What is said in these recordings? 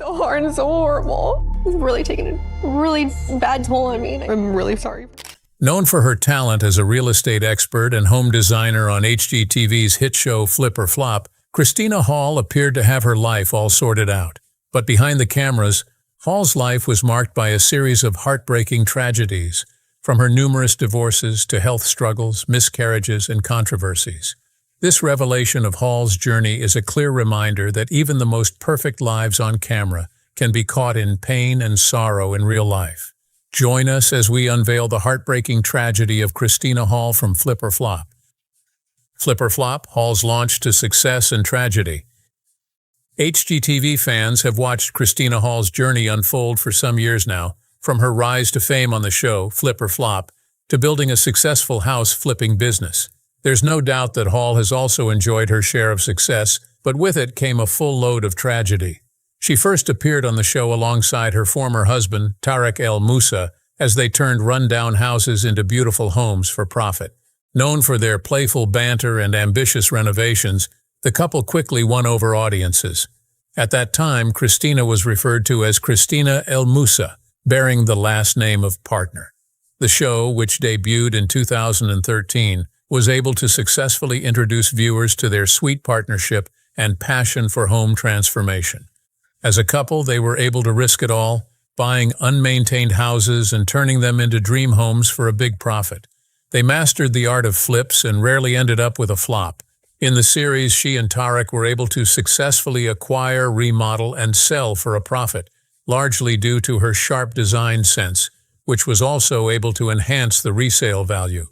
so hard and so horrible. It's really taken a really bad toll on me, and I'm really sorry. Known for her talent as a real estate expert and home designer on HGTV's hit show Flip or Flop, Christina Hall appeared to have her life all sorted out. But behind the cameras, Hall's life was marked by a series of heartbreaking tragedies, from her numerous divorces to health struggles, miscarriages, and controversies. This revelation of Hall's journey is a clear reminder that even the most perfect lives on camera can be caught in pain and sorrow in real life. Join us as we unveil the heartbreaking tragedy of Christina Hall from Flip or Flop. Flip or Flop, Hall's launch to success and tragedy. HGTV fans have watched Christina Hall's journey unfold for some years now, from her rise to fame on the show, Flip or Flop, to building a successful house flipping business. There's no doubt that Hall has also enjoyed her share of success, but with it came a full load of tragedy. She first appeared on the show alongside her former husband, Tarek El Moussa, as they turned run-down houses into beautiful homes for profit. Known for their playful banter and ambitious renovations, the couple quickly won over audiences. At that time, Christina was referred to as Christina El Moussa, bearing the last name of partner. The show, which debuted in 2013, was able to successfully introduce viewers to their sweet partnership and passion for home transformation. As a couple, they were able to risk it all, buying unmaintained houses and turning them into dream homes for a big profit. They mastered the art of flips and rarely ended up with a flop. In the series, she and Tarek were able to successfully acquire, remodel, and sell for a profit, largely due to her sharp design sense, which was also able to enhance the resale value.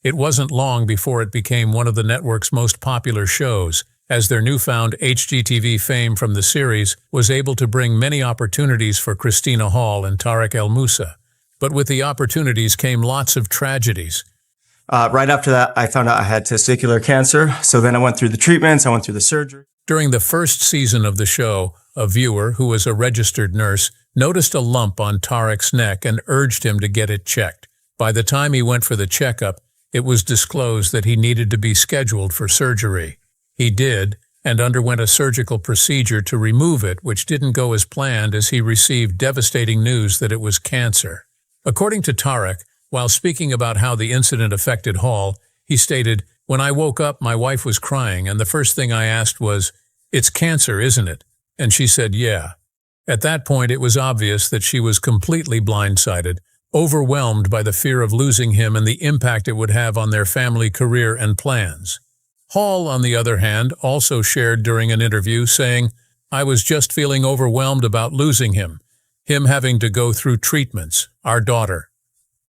It wasn't long before it became one of the network's most popular shows, as their newfound HGTV fame from the series was able to bring many opportunities for Christina Hall and Tarek El Moussa. But with the opportunities came lots of tragedies. Right after that, I found out I had testicular cancer, so then I went through the treatments, I went through the surgery. During the first season of the show, a viewer, who was a registered nurse, noticed a lump on Tarek's neck and urged him to get it checked. By the time he went for the checkup, it was disclosed that he needed to be scheduled for surgery. He did, and underwent a surgical procedure to remove it, which didn't go as planned as he received devastating news that it was cancer. According to Tarek, while speaking about how the incident affected Hall, he stated, "When I woke up, my wife was crying, and the first thing I asked was, 'It's cancer, isn't it?' And she said, 'Yeah.' At that point, it was obvious that she was completely blindsided, overwhelmed by the fear of losing him and the impact it would have on their family career and plans." Hall, on the other hand, also shared during an interview saying, "I was just feeling overwhelmed about losing him having to go through treatments, our daughter,"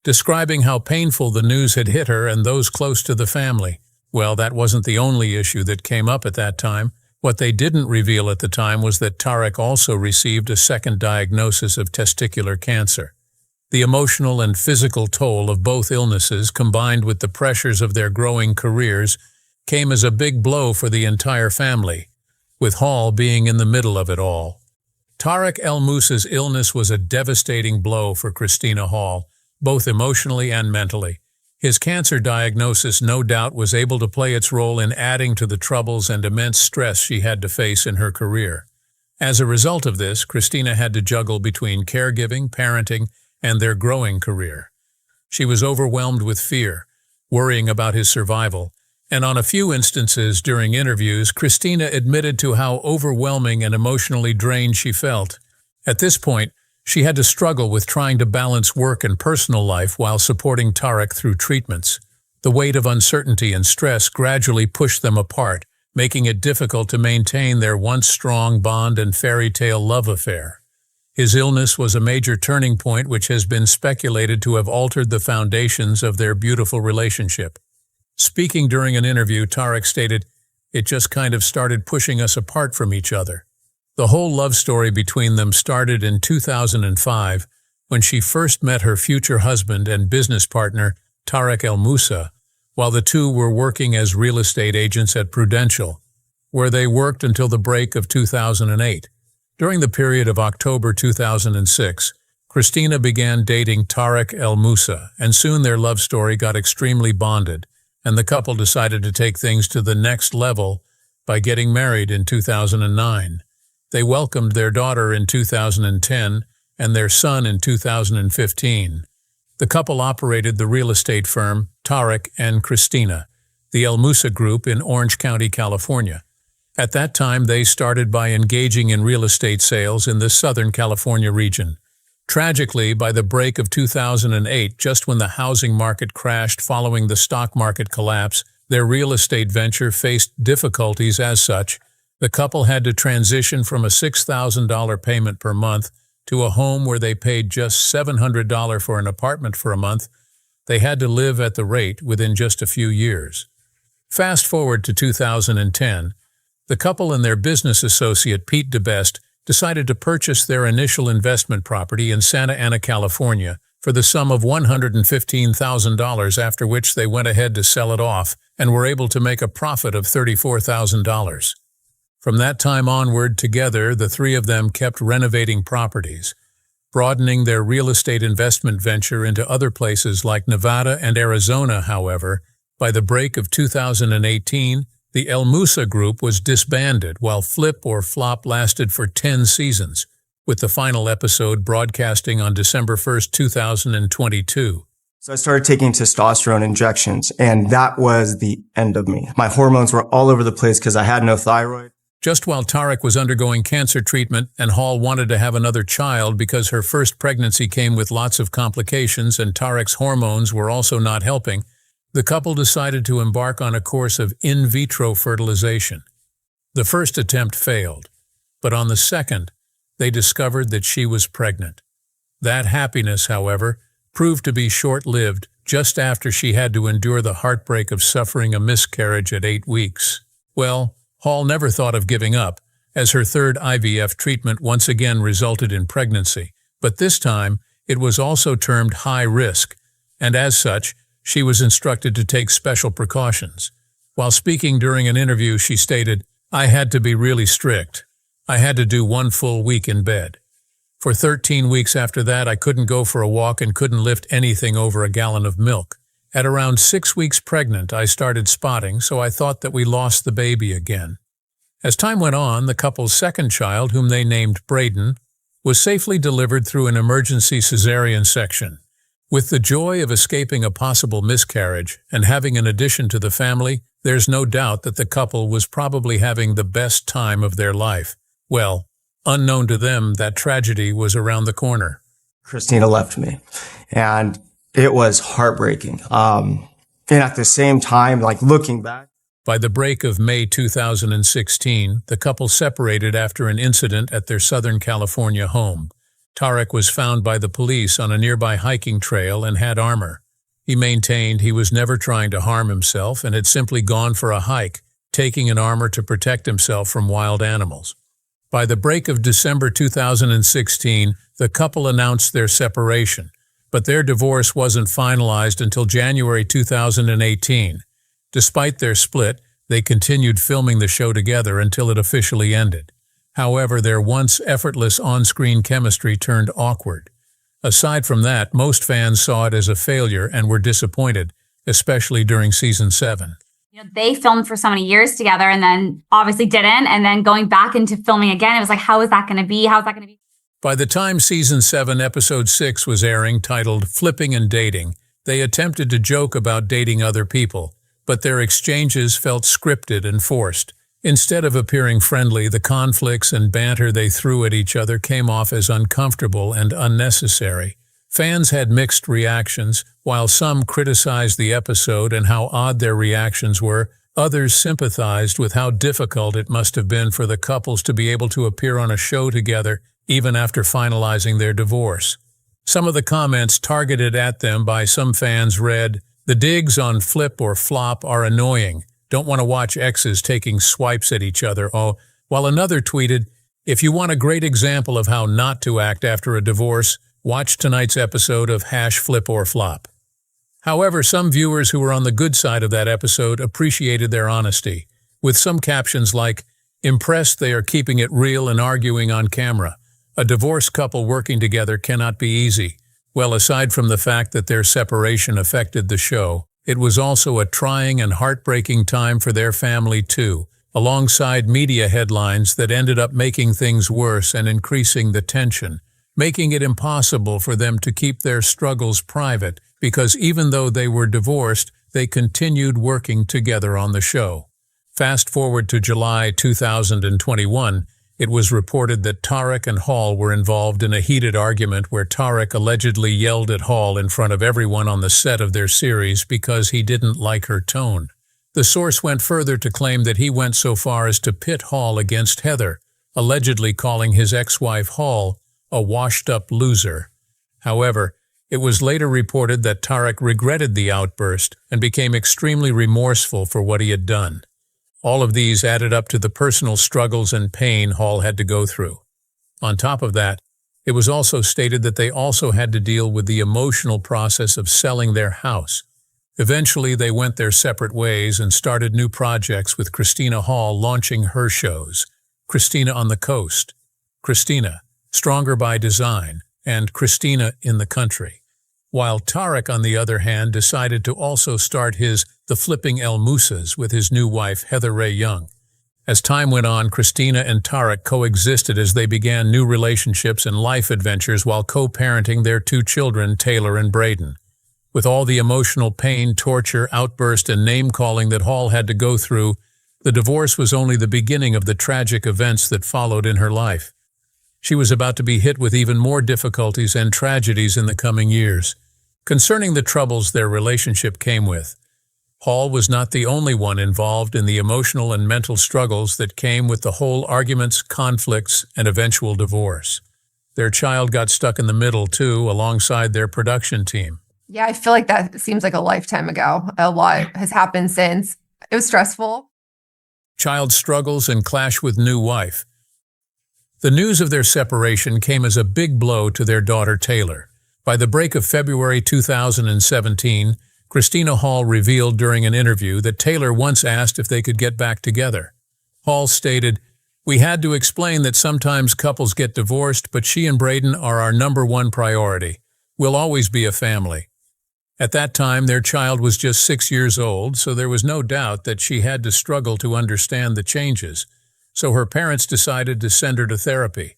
describing how painful the news had hit her and those close to the family. Well, that wasn't the only issue that came up at that time. What they didn't reveal at the time was that Tarek also received a second diagnosis of testicular cancer. The emotional and physical toll of both illnesses, combined with the pressures of their growing careers, came as a big blow for the entire family, with Hall being in the middle of it all. Tarek El Moussa's illness was a devastating blow for Christina Hall, both emotionally and mentally. His cancer diagnosis no doubt was able to play its role in adding to the troubles and immense stress she had to face in her career. As a result of this, Christina had to juggle between caregiving, parenting, and their growing career. She was overwhelmed with fear, worrying about his survival, and on a few instances during interviews, Christina admitted to how overwhelming and emotionally drained she felt. At this point, she had to struggle with trying to balance work and personal life while supporting Tarek through treatments. The weight of uncertainty and stress gradually pushed them apart, making it difficult to maintain their once strong bond and fairy tale love affair. His illness was a major turning point which has been speculated to have altered the foundations of their beautiful relationship. Speaking during an interview, Tarek stated, "It just kind of started pushing us apart from each other." The whole love story between them started in 2005 when she first met her future husband and business partner, Tarek El Moussa, while the two were working as real estate agents at Prudential, where they worked until the break of 2008. During the period of October 2006, Christina began dating Tarek El Moussa, and soon their love story got extremely bonded, and the couple decided to take things to the next level by getting married in 2009. They welcomed their daughter in 2010 and their son in 2015. The couple operated the real estate firm Tarek and Christina, the El Musa Group in Orange County, California. At that time, they started by engaging in real estate sales in the Southern California region. Tragically, by the break of 2008, just when the housing market crashed following the stock market collapse, their real estate venture faced difficulties. As such, the couple had to transition from a $6,000 payment per month to a home where they paid just $700 for an apartment for a month. They had to live at the rate within just a few years. Fast forward to 2010, the couple and their business associate, Pete DeBest, decided to purchase their initial investment property in Santa Ana, California, for the sum of $115,000, after which they went ahead to sell it off and were able to make a profit of $34,000. From that time onward, together, the three of them kept renovating properties, broadening their real estate investment venture into other places like Nevada and Arizona. However, by the break of 2018, the El Musa Group was disbanded, while Flip or Flop lasted for 10 seasons, with the final episode broadcasting on December 1st, 2022. So I started taking testosterone injections, and that was the end of me. My hormones were all over the place because I had no thyroid. Just while Tarek was undergoing cancer treatment and Hall wanted to have another child because her first pregnancy came with lots of complications and Tarek's hormones were also not helping, the couple decided to embark on a course of in vitro fertilization. The first attempt failed, but on the second, they discovered that she was pregnant. That happiness, however, proved to be short-lived just after she had to endure the heartbreak of suffering a miscarriage at 8 weeks. Well, Hall never thought of giving up, as her third IVF treatment once again resulted in pregnancy, but this time it was also termed high risk, and as such, she was instructed to take special precautions. While speaking during an interview, she stated, "I had to be really strict. I had to do 1 full week in bed. For 13 weeks after that, I couldn't go for a walk and couldn't lift anything over a gallon of milk. At around 6 weeks pregnant, I started spotting, so I thought that we lost the baby again." As time went on, the couple's second child, whom they named Braden, was safely delivered through an emergency cesarean section. With the joy of escaping a possible miscarriage and having an addition to the family, there's no doubt that the couple was probably having the best time of their life. Well, unknown to them, that tragedy was around the corner. Christina left me, and it was heartbreaking. And at the same time, like looking back, by the break of May 2016, the couple separated after an incident at their Southern California home. Tarek was found by the police on a nearby hiking trail and had armor. He maintained he was never trying to harm himself and had simply gone for a hike, taking an armor to protect himself from wild animals. By the break of December 2016, the couple announced their separation, but their divorce wasn't finalized until January 2018. Despite their split, they continued filming the show together until it officially ended. However, their once effortless on-screen chemistry turned awkward. Aside from that, most fans saw it as a failure and were disappointed, especially during season 7. They filmed for so many years together and then obviously didn't, and then going back into filming again, it was like, how is that going to be? How's that going to be? By the time season 7, episode 6 was airing, titled Flipping and Dating, they attempted to joke about dating other people, but their exchanges felt scripted and forced. Instead of appearing friendly, the conflicts and banter they threw at each other came off as uncomfortable and unnecessary. Fans had mixed reactions. While some criticized the episode and how odd their reactions were, others sympathized with how difficult it must have been for the couples to be able to appear on a show together even after finalizing their divorce. Some of the comments targeted at them by some fans read, "The digs on Flip or Flop are annoying. Don't want to watch exes taking swipes at each other." Oh, while another tweeted, "If you want a great example of how not to act after a divorce, watch tonight's episode of #Flip or Flop." However, some viewers who were on the good side of that episode appreciated their honesty, with some captions like, "Impressed they are keeping it real and arguing on camera. A divorced couple working together cannot be easy." Well, aside from the fact that their separation affected the show, it was also a trying and heartbreaking time for their family too, alongside media headlines that ended up making things worse and increasing the tension, making it impossible for them to keep their struggles private because even though they were divorced, they continued working together on the show. Fast forward to July 2021, it was reported that Tarek and Hall were involved in a heated argument where Tarek allegedly yelled at Hall in front of everyone on the set of their series because he didn't like her tone. The source went further to claim that he went so far as to pit Hall against Heather, allegedly calling his ex-wife Hall a washed-up loser. However, it was later reported that Tarek regretted the outburst and became extremely remorseful for what he had done. All of these added up to the personal struggles and pain Hall had to go through. On top of that, it was also stated that they also had to deal with the emotional process of selling their house. Eventually, they went their separate ways and started new projects, with Christina Hall launching her shows, Christina on the Coast, Christina, Stronger by Design, and Christina in the Country. While Tarek, on the other hand, decided to also start his The Flipping El Musas with his new wife, Heather Ray Young. As time went on, Christina and Tarek coexisted as they began new relationships and life adventures while co-parenting their two children, Taylor and Braden. With all the emotional pain, torture, outburst, and name-calling that Hall had to go through, the divorce was only the beginning of the tragic events that followed in her life. She was about to be hit with even more difficulties and tragedies in the coming years. Concerning the troubles their relationship came with, Hall was not the only one involved in the emotional and mental struggles that came with the whole arguments, conflicts, and eventual divorce. Their child got stuck in the middle, too, alongside their production team. Yeah, I feel like that seems like a lifetime ago. A lot has happened since. It was stressful. Child struggles and clash with new wife. The news of their separation came as a big blow to their daughter Taylor. By the break of February 2017, Christina Hall revealed during an interview that Taylor once asked if they could get back together. Hall stated, "We had to explain that sometimes couples get divorced, but she and Braden are our #1 priority. We'll always be a family." At that time, their child was just 6 years old, so there was no doubt that she had to struggle to understand the changes. So her parents decided to send her to therapy.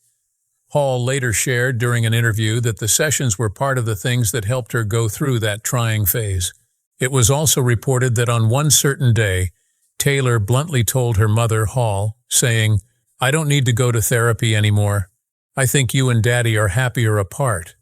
Hall later shared during an interview that the sessions were part of the things that helped her go through that trying phase. It was also reported that on one certain day, Taylor bluntly told her mother, Hall, saying, "I don't need to go to therapy anymore. I think you and Daddy are happier apart."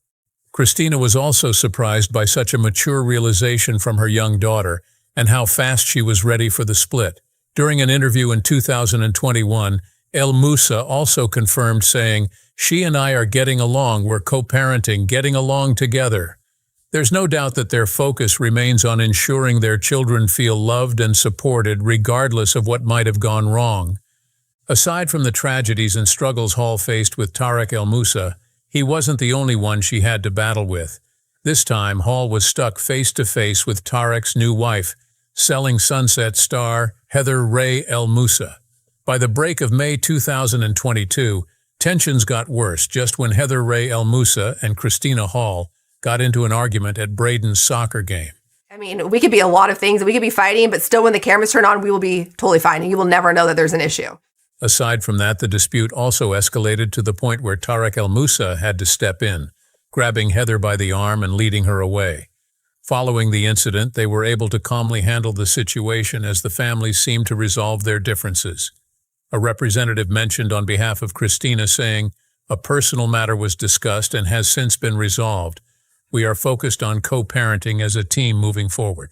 Christina was also surprised by such a mature realization from her young daughter and how fast she was ready for the split. During an interview in 2021, El Musa also confirmed, saying, "She and I are getting along, we're co-parenting, getting along together." There's no doubt that their focus remains on ensuring their children feel loved and supported regardless of what might have gone wrong. Aside from the tragedies and struggles Hall faced with Tarek El Musa, he wasn't the only one she had to battle with. This time, Hall was stuck face-to-face with Tarek's new wife, Selling Sunset star Heather Ray El Musa. By the break of May 2022, tensions got worse just when Heather Ray El Musa and Christina Hall got into an argument at Braden's soccer game. I mean, we could be a lot of things. We could be fighting, but still when the cameras turn on, we will be totally fine. And you will never know that there's an issue. Aside from that, the dispute also escalated to the point where Tarek El Musa had to step in, grabbing Heather by the arm and leading her away. Following the incident, they were able to calmly handle the situation as the families seemed to resolve their differences. A representative mentioned on behalf of Christina, saying, "A personal matter was discussed and has since been resolved. We are focused on co-parenting as a team moving forward."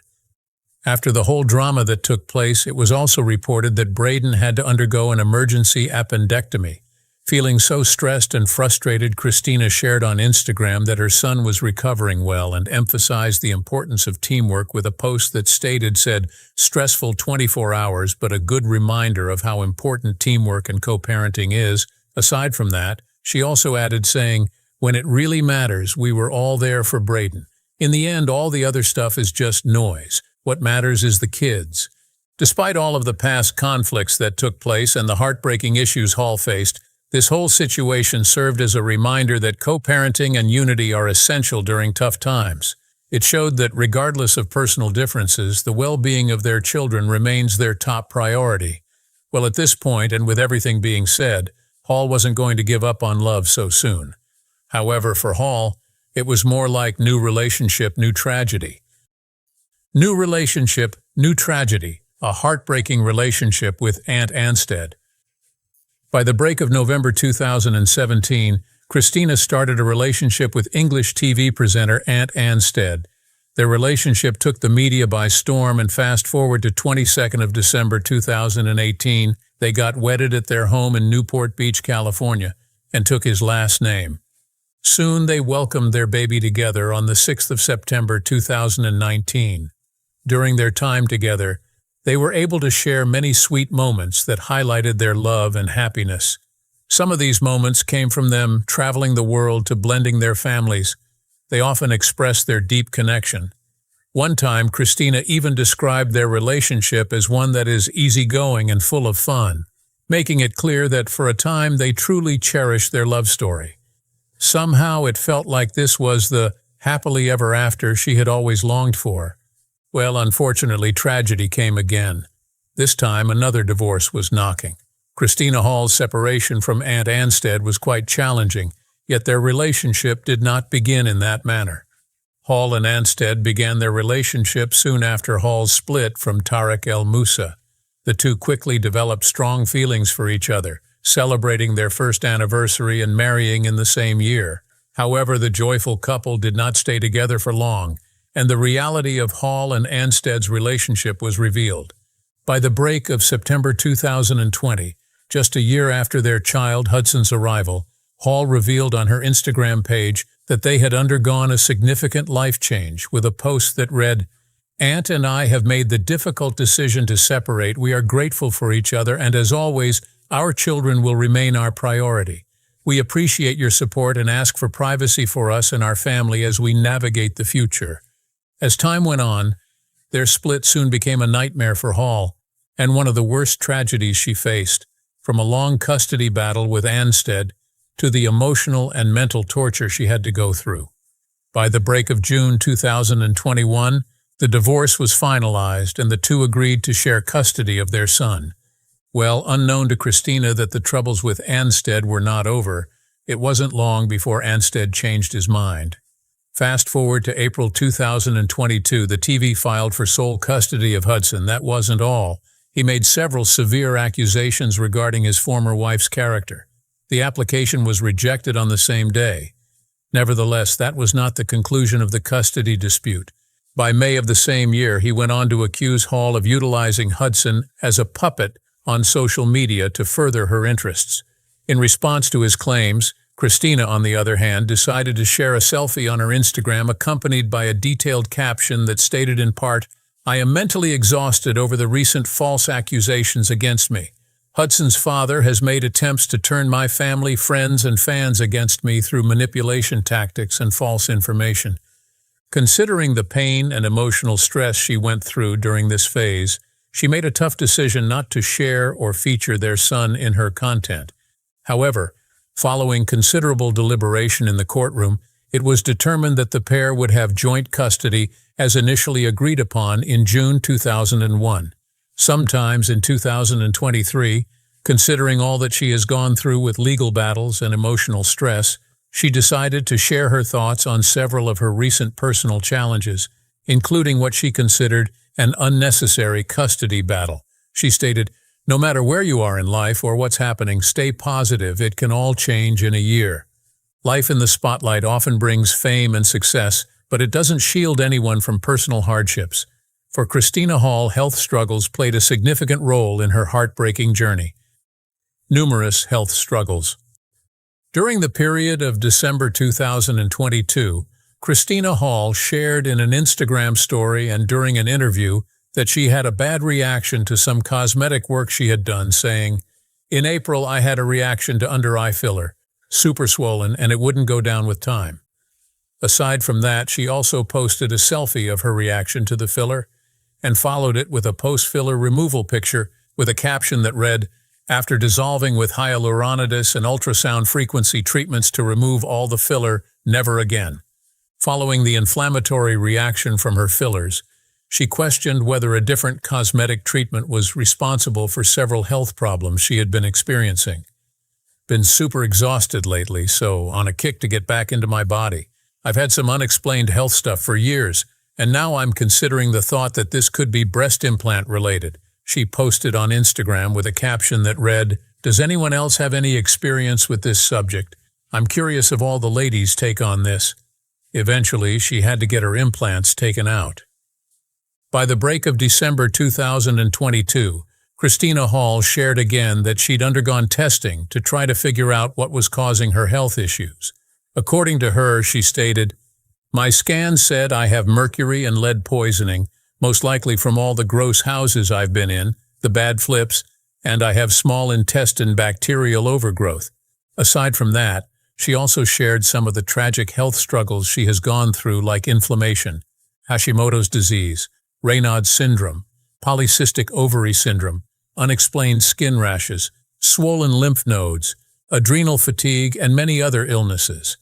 After the whole drama that took place, it was also reported that Braden had to undergo an emergency appendectomy. Feeling so stressed and frustrated, Christina shared on Instagram that her son was recovering well and emphasized the importance of teamwork with a post that said, "Stressful 24 hours, but a good reminder of how important teamwork and co-parenting is." Aside from that, she also added, saying, "When it really matters, we were all there for Braden. In the end, all the other stuff is just noise. What matters is the kids." Despite all of the past conflicts that took place and the heartbreaking issues Hall faced, this whole situation served as a reminder that co-parenting and unity are essential during tough times. It showed that regardless of personal differences, the well-being of their children remains their top priority. Well, at this point, and with everything being said, Hall wasn't going to give up on love so soon. However, for Hall, it was more like new relationship, new tragedy. New relationship, new tragedy, a heartbreaking relationship with Aunt Anstead. By the break of November 2017, Christina started a relationship with English TV presenter Aunt Anstead. Their relationship took the media by storm, and fast forward to 22nd of December 2018, they got wedded at their home in Newport Beach, California, and took his last name. Soon they welcomed their baby together on the 6th of September 2019. During their time together, they were able to share many sweet moments that highlighted their love and happiness. Some of these moments came from them traveling the world to blending their families. They often expressed their deep connection. One time, Christina even described their relationship as one that is easygoing and full of fun, making it clear that for a time they truly cherished their love story. Somehow it felt like this was the happily ever after she had always longed for. Well, unfortunately, tragedy came again. This time, another divorce was knocking. Christina Hall's separation from Aunt Anstead was quite challenging, yet their relationship did not begin in that manner. Hall and Anstead began their relationship soon after Hall's split from Tarek El Moussa. The two quickly developed strong feelings for each other, celebrating their first anniversary and marrying in the same year. However, the joyful couple did not stay together for long, and the reality of Hall and Anstead's relationship was revealed. By the break of September 2020, just a year after their child Hudson's arrival, Hall revealed on her Instagram page that they had undergone a significant life change with a post that read, "Aunt and I have made the difficult decision to separate. We are grateful for each other, and as always, our children will remain our priority. We appreciate your support and ask for privacy for us and our family as we navigate the future." As time went on, their split soon became a nightmare for Hall, and one of the worst tragedies she faced, from a long custody battle with Anstead to the emotional and mental torture she had to go through. By the break of June 2021, the divorce was finalized and the two agreed to share custody of their son. Well, unknown to Christina that the troubles with Anstead were not over, it wasn't long before Anstead changed his mind. Fast forward to April 2022, the TV filed for sole custody of Hudson. That wasn't all. He made several severe accusations regarding his former wife's character. The application was rejected on the same day. Nevertheless, that was not the conclusion of the custody dispute. By May of the same year, he went on to accuse Hall of utilizing Hudson as a puppet on social media to further her interests. In response to his claims, Christina, on the other hand, decided to share a selfie on her Instagram accompanied by a detailed caption that stated in part, "I am mentally exhausted over the recent false accusations against me. Hudson's father has made attempts to turn my family, friends, and fans against me through manipulation tactics and false information." Considering the pain and emotional stress she went through during this phase, she made a tough decision not to share or feature their son in her content. However, following considerable deliberation in the courtroom, it was determined that the pair would have joint custody as initially agreed upon in June 2001. Sometimes in 2023, considering all that she has gone through with legal battles and emotional stress, she decided to share her thoughts on several of her recent personal challenges, including what she considered an unnecessary custody battle. She stated, "No matter where you are in life or what's happening, stay positive. It can all change in a year." Life in the spotlight often brings fame and success, but it doesn't shield anyone from personal hardships. For Christina Hall, health struggles played a significant role in her heartbreaking journey. Numerous health struggles. During the period of December 2022, Christina Hall shared in an Instagram story and during an interview that she had a bad reaction to some cosmetic work she had done, saying, "In April, I had a reaction to under-eye filler, super swollen, and it wouldn't go down with time." Aside from that, she also posted a selfie of her reaction to the filler and followed it with a post-filler removal picture with a caption that read, "After dissolving with hyaluronidase and ultrasound frequency treatments to remove all the filler, never again." Following the inflammatory reaction from her fillers, She questioned whether a different cosmetic treatment was responsible for several health problems she had been experiencing. Been super exhausted lately, so on a kick to get back into my body. I've had some unexplained health stuff for years, and now I'm considering the thought that this could be breast implant related. She posted on Instagram with a caption that read, "Does anyone else have any experience with this subject? I'm curious of all the ladies' take on this." Eventually, she had to get her implants taken out. By the break of December 2022, Christina Hall shared again that she'd undergone testing to try to figure out what was causing her health issues. According to her, she stated, "My scan said I have mercury and lead poisoning, most likely from all the gross houses I've been in, the bad flips, and I have small intestine bacterial overgrowth. Aside from that, she also shared some of the tragic health struggles she has gone through, like inflammation, Hashimoto's disease, Raynaud's syndrome, polycystic ovary syndrome, unexplained skin rashes, swollen lymph nodes, adrenal fatigue, and many other illnesses.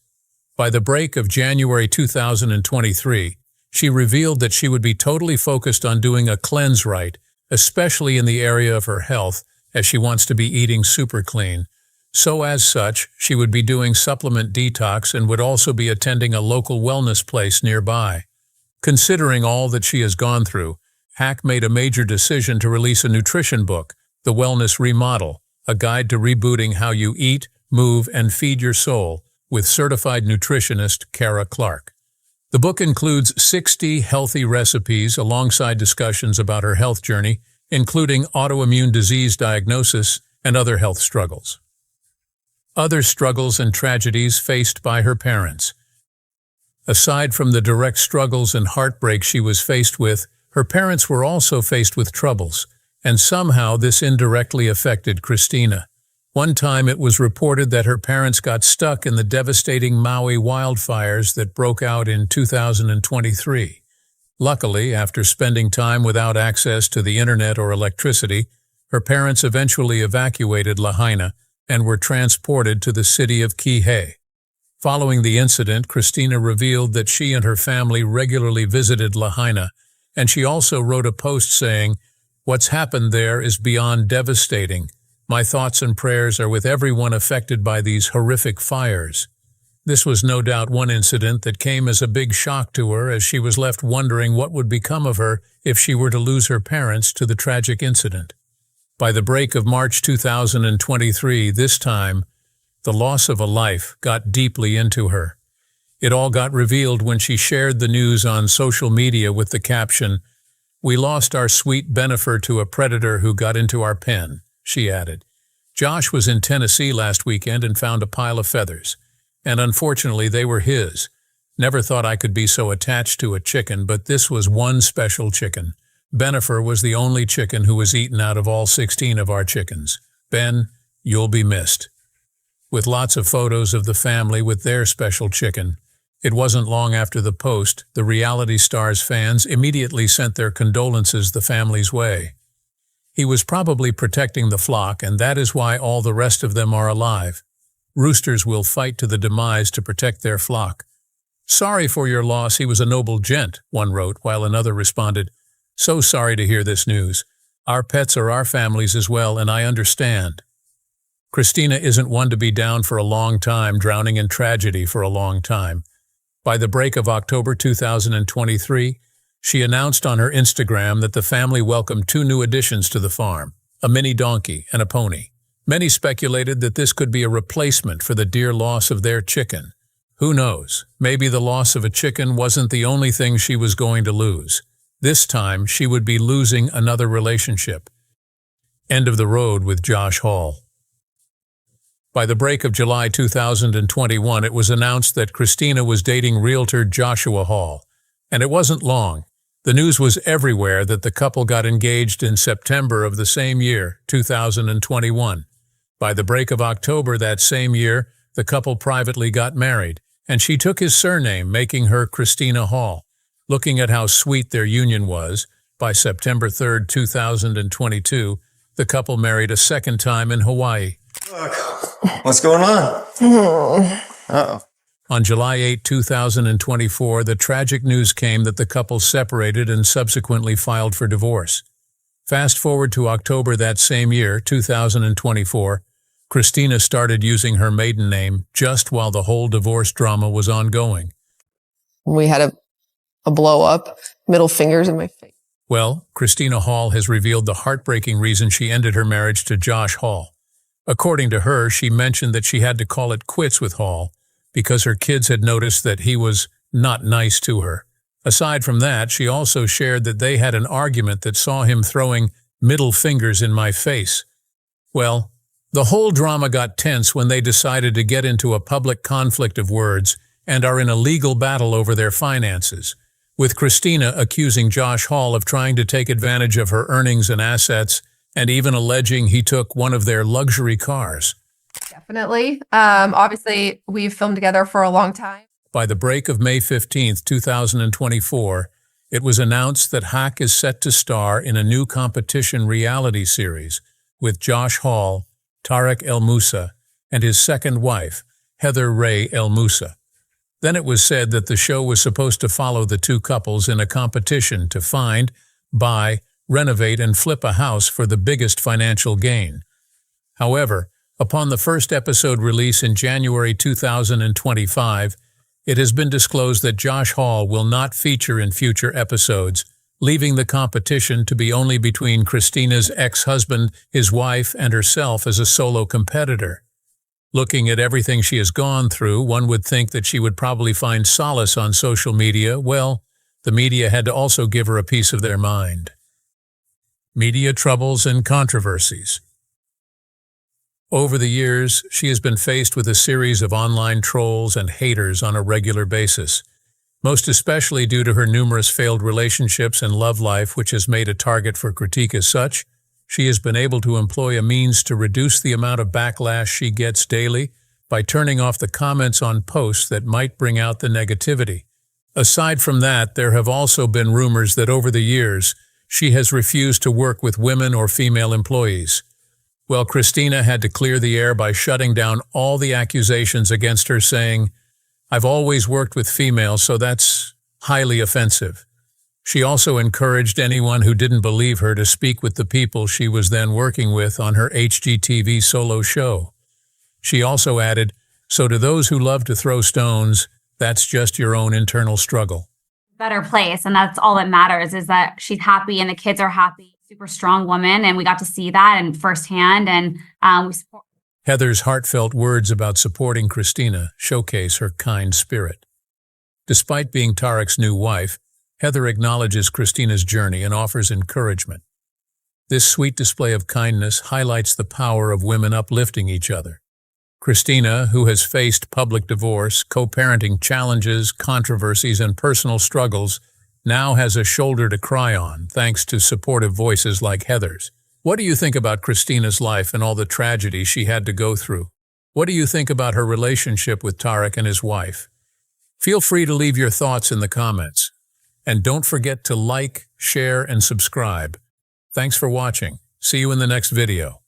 By the break of January 2023, she revealed that she would be totally focused on doing a cleanse right, especially in the area of her health, as she wants to be eating super clean. So as such, she would be doing supplement detox and would also be attending a local wellness place nearby. Considering all that she has gone through, Hack made a major decision to release a nutrition book, The Wellness Remodel, a guide to rebooting how you eat, move, and feed your soul, with certified nutritionist Kara Clark. The book includes 60 healthy recipes alongside discussions about her health journey, including autoimmune disease diagnosis and other health struggles. Other struggles and tragedies faced by her parents. Aside from the direct struggles and heartbreak she was faced with, her parents were also faced with troubles, and somehow this indirectly affected Christina. One time it was reported that her parents got stuck in the devastating Maui wildfires that broke out in 2023. Luckily, after spending time without access to the internet or electricity, her parents eventually evacuated Lahaina and were transported to the city of Kihei. Following the incident, Christina revealed that she and her family regularly visited Lahaina, and she also wrote a post saying, "What's happened there is beyond devastating. My thoughts and prayers are with everyone affected by these horrific fires." This was no doubt one incident that came as a big shock to her, as she was left wondering what would become of her if she were to lose her parents to the tragic incident. By the break of March 2023, this time, the loss of a life got deeply into her. It all got revealed when she shared the news on social media with the caption, "We lost our sweet Benifer to a predator who got into our pen," she added. "Josh was in Tennessee last weekend and found a pile of feathers, and unfortunately they were his. Never thought I could be so attached to a chicken, but this was one special chicken. Benifer was the only chicken who was eaten out of all 16 of our chickens. Ben, you'll be missed." With lots of photos of the family with their special chicken. It wasn't long after the post, the reality star's fans immediately sent their condolences the family's way. "He was probably protecting the flock, and that is why all the rest of them are alive. Roosters will fight to the demise to protect their flock. Sorry for your loss, he was a noble gent," one wrote, while another responded, "So sorry to hear this news. Our pets are our families as well, and I understand." Christina isn't one to be down for a long time, drowning in tragedy for a long time. By the break of October 2023, she announced on her Instagram that the family welcomed 2 new additions to the farm, a mini donkey and a pony. Many speculated that this could be a replacement for the dear loss of their chicken. Who knows? Maybe the loss of a chicken wasn't the only thing she was going to lose. This time, she would be losing another relationship. End of the road with Josh Hall. By the break of July 2021, it was announced that Christina was dating realtor Joshua Hall. And it wasn't long. The news was everywhere that the couple got engaged in September of the same year, 2021. By the break of October that same year, the couple privately got married, and she took his surname, making her Christina Hall. Looking at how sweet their union was, by September 3, 2022, the couple married a second time in Hawaii. What's going on? Uh-oh. On July 8, 2024, the tragic news came that the couple separated and subsequently filed for divorce. Fast forward to October that same year, 2024, Christina started using her maiden name just while the whole divorce drama was ongoing. We had a blow up, middle fingers in my face. Well, Christina Hall has revealed the heartbreaking reason she ended her marriage to Josh Hall. According to her, she mentioned that she had to call it quits with Hall because her kids had noticed that he was not nice to her. Aside from that, she also shared that they had an argument that saw him throwing middle fingers in my face. Well, the whole drama got tense when they decided to get into a public conflict of words and are in a legal battle over their finances, with Christina accusing Josh Hall of trying to take advantage of her earnings and assets and even alleging he took one of their luxury cars. Definitely. Obviously, we've filmed together for a long time. By the break of May 15, 2024, it was announced that Haq is set to star in a new competition reality series with Josh Hall, Tarek El Moussa, and his second wife, Heather Ray El Moussa. Then it was said that the show was supposed to follow the two couples in a competition to find, buy, renovate, and flip a house for the biggest financial gain. However, upon the first episode release in January 2025, it has been disclosed that Josh Hall will not feature in future episodes, leaving the competition to be only between Christina's ex-husband, his wife, and herself as a solo competitor. Looking at everything she has gone through, one would think that she would probably find solace on social media. Well, the media had to also give her a piece of their mind. Media troubles and controversies. Over the years, she has been faced with a series of online trolls and haters on a regular basis, most especially due to her numerous failed relationships and love life, which has made a target for critique. As such, she has been able to employ a means to reduce the amount of backlash she gets daily by turning off the comments on posts that might bring out the negativity. Aside from that, there have also been rumors that over the years, she has refused to work with women or female employees. Well, Christina had to clear the air by shutting down all the accusations against her, saying, "I've always worked with females, so that's highly offensive." She also encouraged anyone who didn't believe her to speak with the people she was then working with on her HGTV solo show. She also added, "So to those who love to throw stones, that's just your own internal struggle." Better place. And that's all that matters, is that she's happy and the kids are happy. Super strong woman. And we got to see that and firsthand. And we support. Heather's heartfelt words about supporting Christina showcase her kind spirit. Despite being Tarek's new wife, Heather acknowledges Christina's journey and offers encouragement. This sweet display of kindness highlights the power of women uplifting each other. Christina, who has faced public divorce, co-parenting challenges, controversies, and personal struggles, now has a shoulder to cry on, thanks to supportive voices like Heather's. What do you think about Christina's life and all the tragedy she had to go through? What do you think about her relationship with Tarek and his wife? Feel free to leave your thoughts in the comments. And don't forget to like, share, and subscribe. Thanks for watching. See you in the next video.